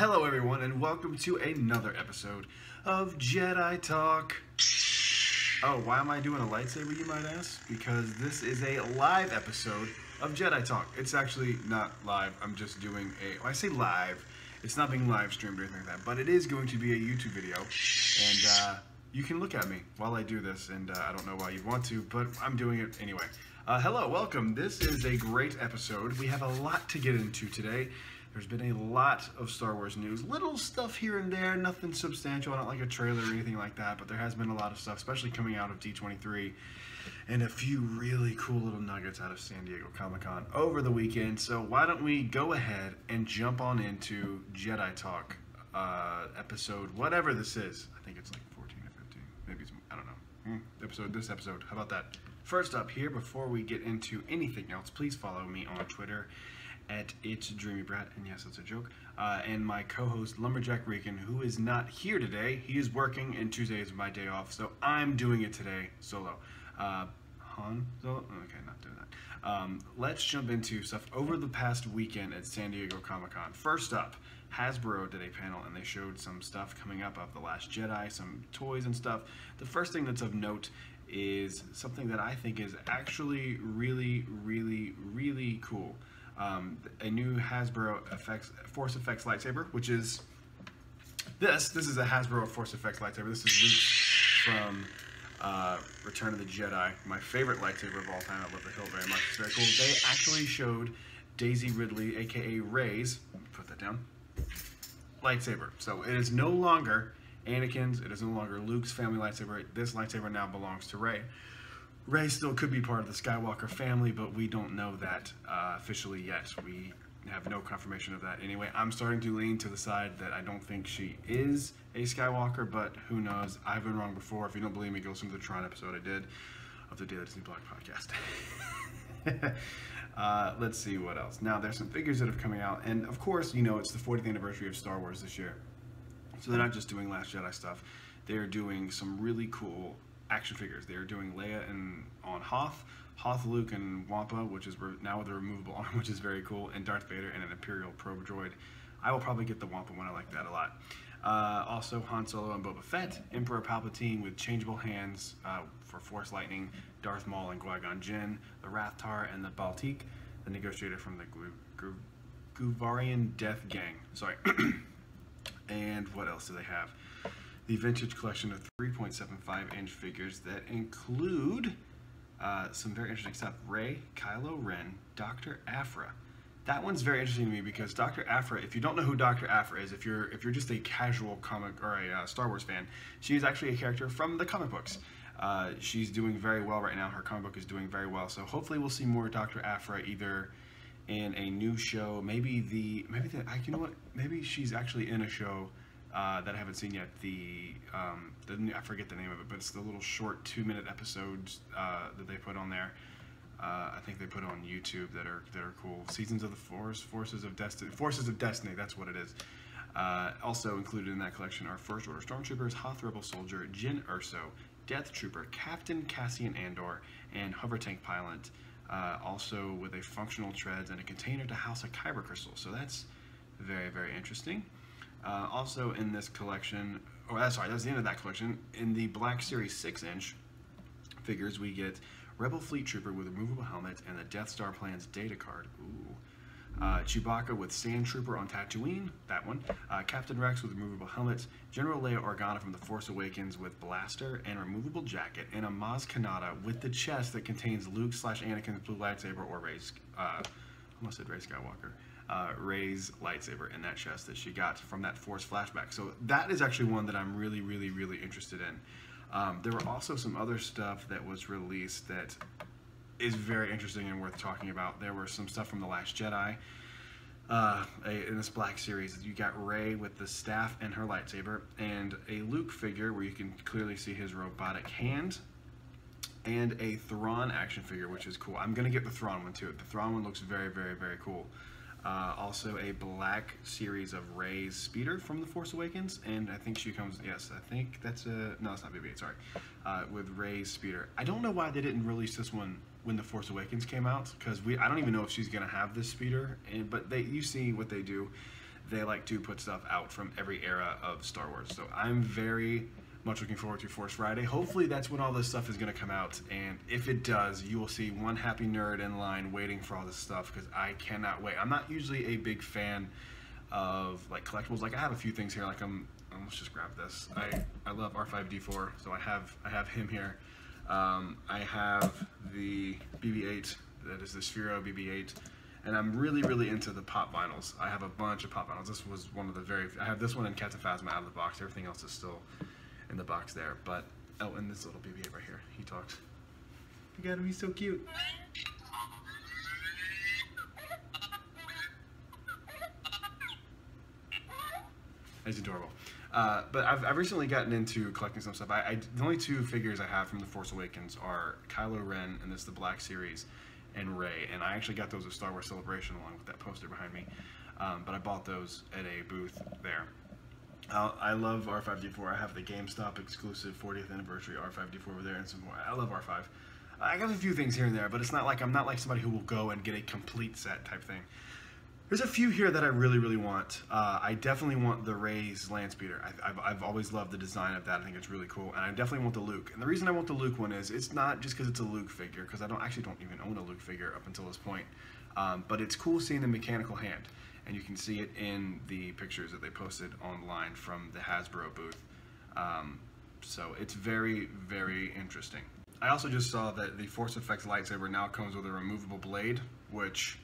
Hello everyone and welcome to another episode of Jedi Talk. Oh, why am I doing a lightsaber, you might ask? Because this is a live episode of Jedi Talk. It's actually not live, I'm just doing when I say live, it's not being live streamed or anything like that, but it is going to be a YouTube video, and you can look at me while I do this, and I don't know why you'd want to, but I'm doing it anyway. Hello, welcome. This is a great episode. We have a lot to get into today. There's been a lot of Star Wars news, little stuff here and there, nothing substantial, not like a trailer or anything like that, but there has been a lot of stuff, especially coming out of D23, and a few really cool little nuggets out of San Diego Comic-Con over the weekend. So why don't we go ahead and jump on into Jedi Talk episode, whatever this is. I think it's like 14 or 15, maybe it's, I don't know, this episode, how about that? First up here, before we get into anything else, please follow me on Twitter at It's Dreamy Brat, and yes, that's a joke, and my co-host Lumberjack Rican, who is not here today. He is working, and Tuesday is my day off, so I'm doing it today solo. Han Solo? Okay, not doing that. Let's jump into stuff over the past weekend at San Diego Comic-Con. First up, Hasbro did a panel, and they showed some stuff coming up of The Last Jedi, some toys and stuff. The first thing that's of note is something that I think is actually really, really, really cool. A new Hasbro Force Effects lightsaber, which is this. This is a Hasbro Force Effects lightsaber. This is Luke's from Return of the Jedi, my favorite lightsaber of all time. I love the hilt very much. It's very cool. They actually showed Daisy Ridley, aka Rey's, put that down, lightsaber. So it is no longer Anakin's. It is no longer Luke's family lightsaber. This lightsaber now belongs to Rey. Rey still could be part of the Skywalker family, but we don't know that officially yet. We have no confirmation of that. Anyway, I'm starting to lean to the side that I don't think she is a Skywalker, but who knows? I've been wrong before. If you don't believe me, go listen to the Tron episode I did of the Daily Disney Blog podcast. Let's see what else. Now, there's some figures that are coming out, and of course, you know, it's the 40th anniversary of Star Wars this year. So they're not just doing Last Jedi stuff. They're doing some really cool action figures. They're doing Leia on Hoth, Luke, and Wampa, which is now with a removable arm, which is very cool, and Darth Vader and an Imperial probe droid. I will probably get the Wampa one. I like that a lot. Also, Han Solo and Boba Fett, Emperor Palpatine with changeable hands for Force Lightning, Darth Maul and Qui-Gon Jinn, the Rathtar and the Baltique, the Negotiator from the Guvarian Death Gang. Sorry. And what else do they have? The vintage collection of 3.75-inch figures that include some very interesting stuff. Rey, Kylo Ren, Dr. Aphra. That one's very interesting to me because Dr. Aphra, if you don't know who Dr. Aphra is, if you're just a casual comic or a Star Wars fan, she's actually a character from the comic books. She's doing very well right now. Her comic book is doing very well. So hopefully we'll see more Dr. Aphra either in a new show, maybe you know what? Maybe she's actually in a show that I haven't seen yet. I forget the name of it, but it's the little short 2-minute episodes that they put on there. I think they put on YouTube that are cool. Seasons of the Force, Forces of Destiny. That's what it is. Also included in that collection are First Order Stormtroopers, Hoth Rebel Soldier, Jyn Erso, Death Trooper, Captain Cassian Andor, and Hover Tank Pilot. Also with a functional treads and a container to house a kyber crystal. So that's very, very interesting. Also in this collection, sorry, that's the end of that collection. In the Black Series 6-inch figures, we get Rebel Fleet Trooper with a removable helmet and the Death Star Plans data card. Ooh. Chewbacca with Sand Trooper on Tatooine, that one. Captain Rex with removable helmet. General Leia Organa from The Force Awakens with blaster and removable jacket. And a Maz Kanata with the chest that contains Luke/Anakin's blue lightsaber or Rey's, almost said Rey Skywalker. Rey's lightsaber in that chest that she got from that Force flashback. So that is actually one that I'm really, really, really interested in. There were also some other stuff that was released that is very interesting and worth talking about. There were some stuff from The Last Jedi. In this Black Series, you got Rey with the staff and her lightsaber, and a Luke figure where you can clearly see his robotic hand, and a Thrawn action figure, which is cool. I'm going to get the Thrawn one too. The Thrawn one looks very, very, very cool. Also a Black Series of Rey's speeder from The Force Awakens, and I think she comes, yes, I think that's a, no, it's not BB-8, sorry, with Rey's speeder. I don't know why they didn't release this one when The Force Awakens came out, because I don't even know if she's going to have this speeder, but you see what they do. they like to put stuff out from every era of Star Wars. So I'm very much looking forward to Force Friday. Hopefully that's when all this stuff is going to come out, and if it does, you will see one happy nerd in line waiting for all this stuff, because I cannot wait. I'm not usually a big fan of like collectibles. Like I have a few things here, like let's just grab this. I love R5D4, so I have him here. I have the BB-8, that is the Sphero BB-8, and I'm really into the pop vinyls. I have a bunch of pop vinyls. This was one of the I have this one in Captain Phasma out of the box. Everything else is still in the box there. But, oh, and this little BB-8 right here. He talks. You gotta be so cute. He's adorable. But I've recently gotten into collecting some stuff. The only two figures I have from The Force Awakens are Kylo Ren, and this is the Black Series, and Rey. And I actually got those at Star Wars Celebration along with that poster behind me. But I bought those at a booth there. I love R5D4. I have the GameStop exclusive 40th anniversary R5D4 over there and some more. I love R5. I got a few things here and there, but it's not like I'm not like somebody who will go and get a complete set type thing. There's a few here that I really want. I definitely want the Rey's land speeder. I've always loved the design of that. I think it's really cool, and I definitely want the Luke. And the reason I want the Luke one is it's not just because it's a Luke figure, because I don't even own a Luke figure up until this point. But it's cool seeing the mechanical hand, and you can see it in the pictures that they posted online from the Hasbro booth. So it's very interesting. I also just saw that the Force Effects lightsaber now comes with a removable blade, which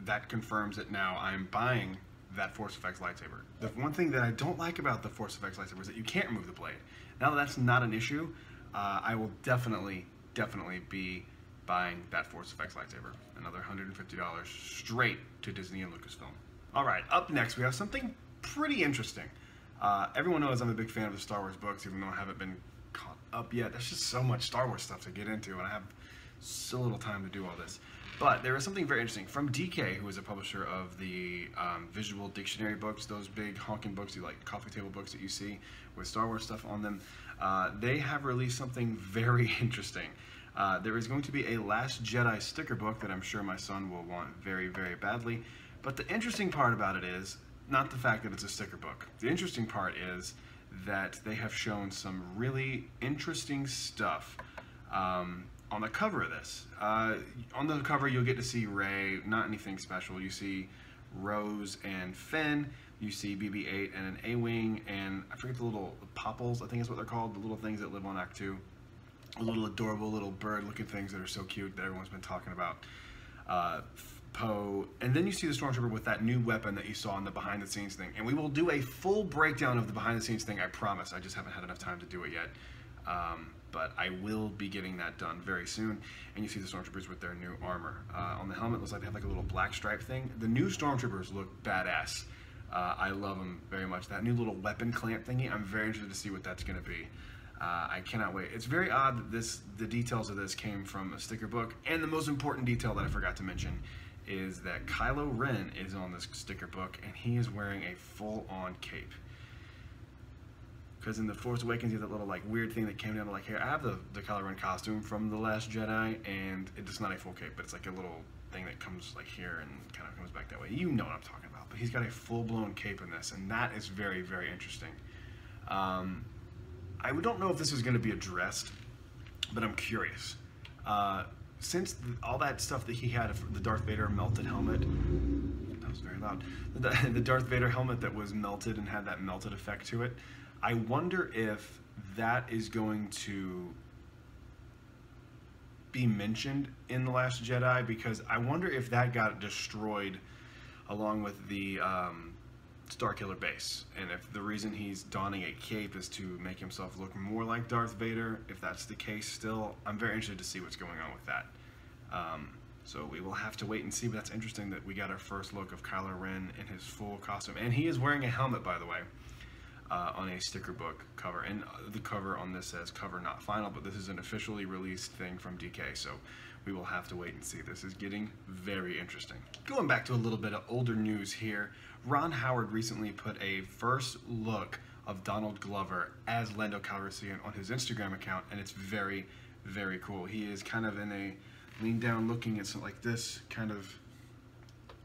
that confirms that now I'm buying that Force Effects lightsaber. The one thing that I don't like about the Force Effects lightsaber is that you can't remove the blade. Now that that's not an issue, I will definitely be buying that Force Effects lightsaber. Another $150 straight to Disney and Lucasfilm. Alright, up next we have something pretty interesting. Everyone knows I'm a big fan of the Star Wars books, even though I haven't been caught up yet. There's just so much Star Wars stuff to get into, and I have so little time to do all this. But there is something very interesting from DK, who is a publisher of the visual dictionary books, those big honking books, like coffee table books that you see with Star Wars stuff on them. They have released something very interesting. There is going to be a Last Jedi sticker book that I'm sure my son will want very badly. But the interesting part about it is not the fact that it's a sticker book. The interesting part is that they have shown some really interesting stuff on the cover of this. On the cover you'll get to see Rey, not anything special. You see Rose and Finn, you see BB-8 and an A-Wing, and I forget the little popples, I think is what they're called, the little things that live on Act 2. Little adorable little bird looking things that are so cute that everyone's been talking about. Poe, and then you see the Stormtrooper with that new weapon that you saw in the behind the scenes thing, and we will do a full breakdown of the behind the scenes thing, I promise. I just haven't had enough time to do it yet. But I will be getting that done very soon. And you see the Stormtroopers with their new armor. On the helmet, it looks like they have like a little black stripe thing. The new Stormtroopers look badass. I love them very much. That new little weapon clamp thingy, I'm very interested to see what that's going to be. I cannot wait. It's very odd that the details of this came from a sticker book. And the most important detail that I forgot to mention is that Kylo Ren is on this sticker book, and he is wearing a full-on cape. Because in The Force Awakens, you have that little like weird thing that came down to like here. I have the Kylo Ren costume from The Last Jedi, and it's not a full cape, but it's like a little thing that comes like here and kind of comes back that way. You know what I'm talking about. But he's got a full-blown cape in this, and that is very interesting. I don't know if this is going to be addressed, but I'm curious. Since all that stuff that he had, the Darth Vader melted helmet, that was very loud, the Darth Vader helmet that was melted and had that melted effect to it, I wonder if that is going to be mentioned in The Last Jedi, because I wonder if that got destroyed along with the Starkiller base, and if the reason he's donning a cape is to make himself look more like Darth Vader. If that's the case still, I'm very interested to see what's going on with that. So we will have to wait and see, but that's interesting that we got our first look of Kylo Ren in his full costume, and he is wearing a helmet, by the way. On a sticker book cover, and the cover on this says cover not final, but this is an officially released thing from DK, so we will have to wait and see. This is getting very interesting. Going back to a little bit of older news here, Ron Howard recently put a first look of Donald Glover as Lando Calrissian on his Instagram account, and it's very cool. He is kind of in a lean down looking at something like this kind of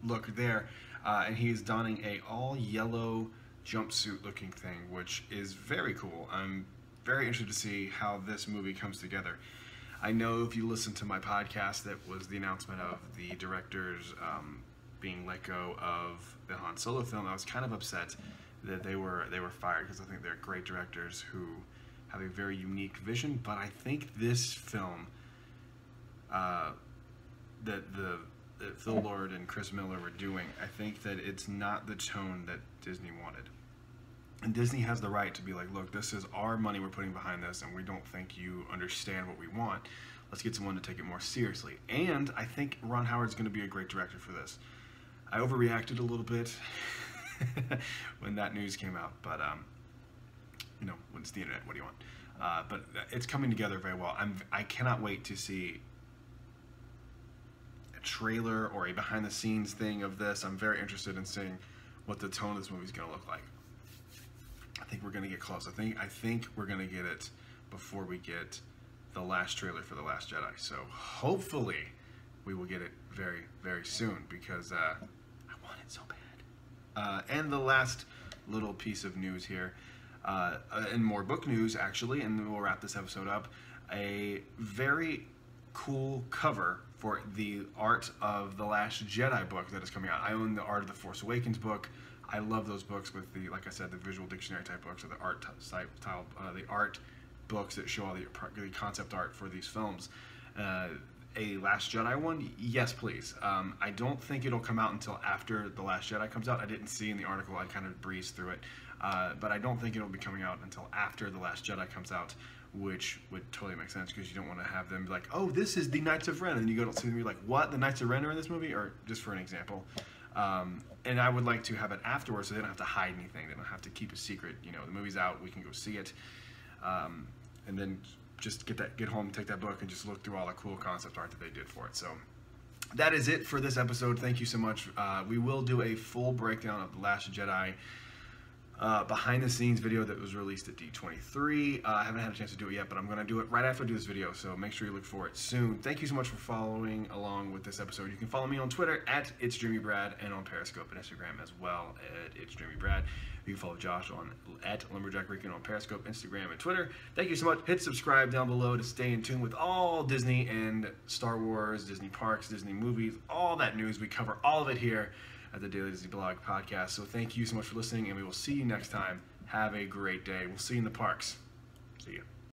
look there. and he is donning a all yellow jumpsuit looking thing, which is very cool. I'm very interested to see how this movie comes together. I know if you listen to my podcast, that was the announcement of the directors being let go of the Han Solo film. I was kind of upset that they were fired, because I think they're great directors who have a very unique vision. But I think this film, that Phil Lord and Chris Miller were doing, I think that it's not the tone that Disney wanted. And Disney has the right to be like, look, this is our money we're putting behind this, and we don't think you understand what we want. Let's get someone to take it more seriously. And I think Ron Howard's going to be a great director for this. I overreacted a little bit when that news came out, but you know, when it's the internet, what do you want? But it's coming together very well. I cannot wait to see a trailer or a behind-the-scenes thing of this. I'm very interested in seeing what the tone of this movie is going to look like. I think we're going to get close. I think we're going to get it before we get the last trailer for The Last Jedi. So hopefully we will get it very, very soon, because I want it so bad. And the last little piece of news here, and more book news actually, and then we'll wrap this episode up. A very cool cover for the Art of the Last Jedi book that is coming out. I own the Art of the Force Awakens book. I love those books with the, like I said, the visual dictionary type books, or the art style, the art books that show all the concept art for these films. A Last Jedi one, yes please. I don't think it'll come out until after The Last Jedi comes out. I didn't see in the article, I kind of breezed through it. But I don't think it'll be coming out until after The Last Jedi comes out, which would totally make sense, because you don't want to have them be like, oh, this is the Knights of Ren, and you go to see them, you're like, what, the Knights of Ren are in this movie? Or just for an example. And I would like to have it afterwards, so they don't have to hide anything. They don't have to keep a secret. You know, the movie's out, we can go see it, and then just get home, take that book, and just look through all the cool concept art that they did for it. So that is it for this episode. Thank you so much. We will do a full breakdown of The Last Jedi behind-the-scenes video that was released at D23. I haven't had a chance to do it yet, but I'm going to do it right after I do this video, so make sure you look for it soon. Thank you so much for following along with this episode. You can follow me on Twitter at itsdreamybrad, and on Periscope and Instagram as well at itsdreamybrad. You can follow Josh on at LumberjackRican on Periscope, Instagram, and Twitter. Thank you so much. Hit subscribe down below to stay in tune with all Disney and Star Wars, Disney parks, Disney movies, all that news. We cover all of it here at the Daily Disney Blog Podcast. So thank you so much for listening, and we will see you next time. Have a great day. We'll see you in the parks. See you.